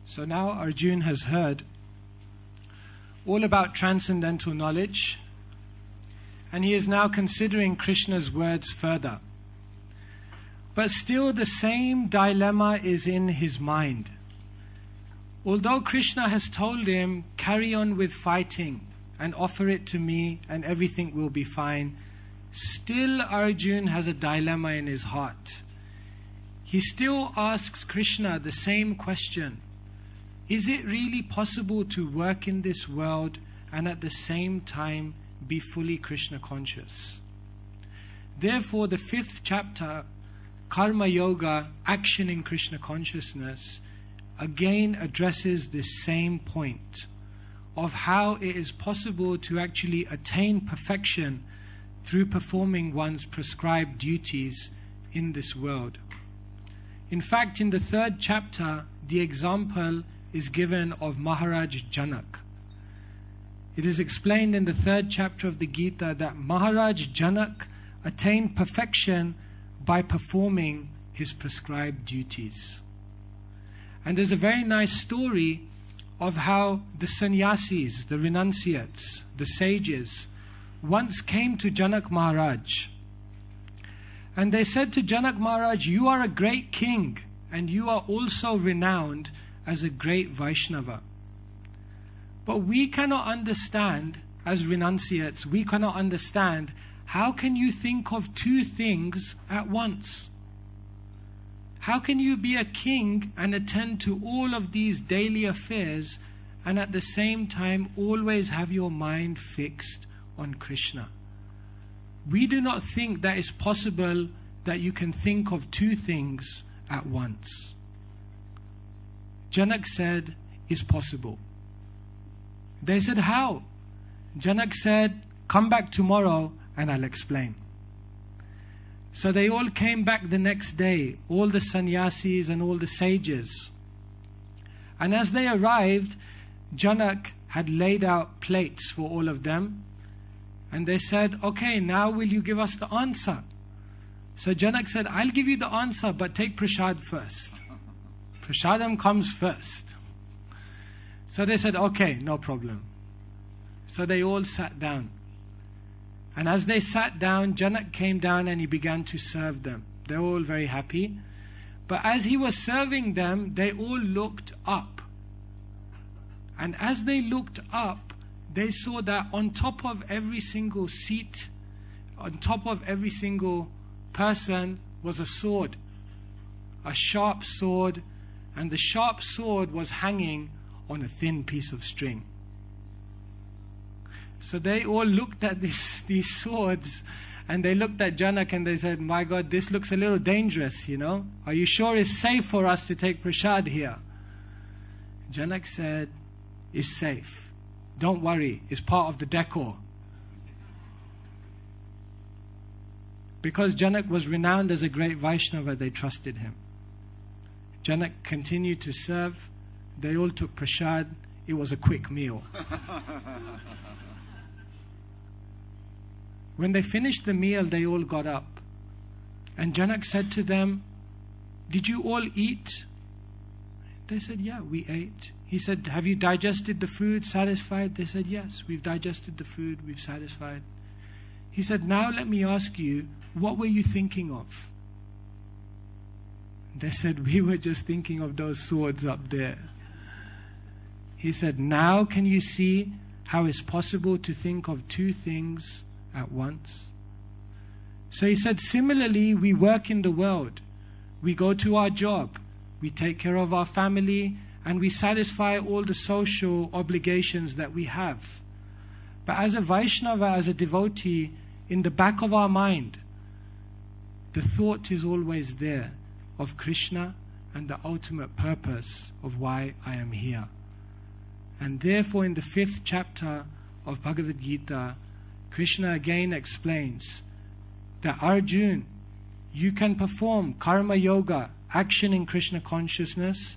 So now Arjun has heard all about transcendental knowledge, and he is now considering Krishna's words further. But still the same dilemma is in his mind. Although Krishna has told him, carry on with fighting and offer it to me and everything will be fine, still Arjun has a dilemma in his heart. He still asks Krishna the same question. Is it really possible to work in this world and at the same time be fully Krishna conscious? Therefore, the 5th chapter, Karma Yoga, Action in Krishna Consciousness, again addresses this same point of how it is possible to actually attain perfection through performing one's prescribed duties in this world. In fact, in the 3rd chapter, the example is given of Maharaj Janak. It is explained in the 3rd chapter of the Gita that Maharaj Janak attained perfection by performing his prescribed duties. And there's a very nice story of how the sannyasis, the renunciates, the sages, once came to Janak Maharaj. And they said to Janak Maharaj, you are a great king and you are also renowned as a great Vaishnava. But we cannot understand, as renunciates, we cannot understand, how can you think of 2 things at once? How can you be a king and attend to all of these daily affairs and at the same time always have your mind fixed on Krishna? We do not think that it's possible that you can think of 2 things at once. Janak said, it's possible. They said, how? Janak said, come back tomorrow and I'll explain. So they all came back the next day, all the sannyasis and all the sages. And as they arrived, Janak had laid out plates for all of them. And they said, okay, now will you give us the answer? So Janak said, I'll give you the answer, but take prasad first. Prasadam comes first. So they said, okay, no problem. So they all sat down. And as they sat down, Janak came down and he began to serve them. They were all very happy. But as he was serving them, they all looked up. And as they looked up, they saw that on top of every single seat, on top of every single person was a sword. A sharp sword. And the sharp sword was hanging on a thin piece of string. So they all looked at these swords and they looked at Janak and they said, my God, this looks a little dangerous, you know. Are you sure it's safe for us to take prasad here? Janak said, it's safe. Don't worry, it's part of the decor. Because Janak was renowned as a great Vaishnava, they trusted him. Janak continued to serve. They all took prasad. It was a quick meal. When they finished the meal, they all got up. And Janak said to them, did you all eat? They said, yeah, we ate. He said, have you digested the food, satisfied? They said, yes, we've digested the food, we've satisfied. He said, now let me ask you, what were you thinking of? They said, we were just thinking of those swords up there. He said, now can you see how it's possible to think of 2 things at once? So he said, similarly, we work in the world. We go to our job. We take care of our family and we satisfy all the social obligations that we have. But as a Vaishnava, as a devotee, in the back of our mind, the thought is always there of Krishna and the ultimate purpose of why I am here. And therefore in the 5th chapter of Bhagavad Gita, Krishna again explains that Arjun, you can perform karma yoga, action in Krishna consciousness,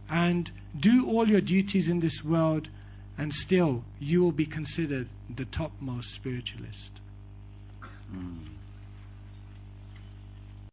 and do all your duties in this world, and still you will be considered the topmost spiritualist.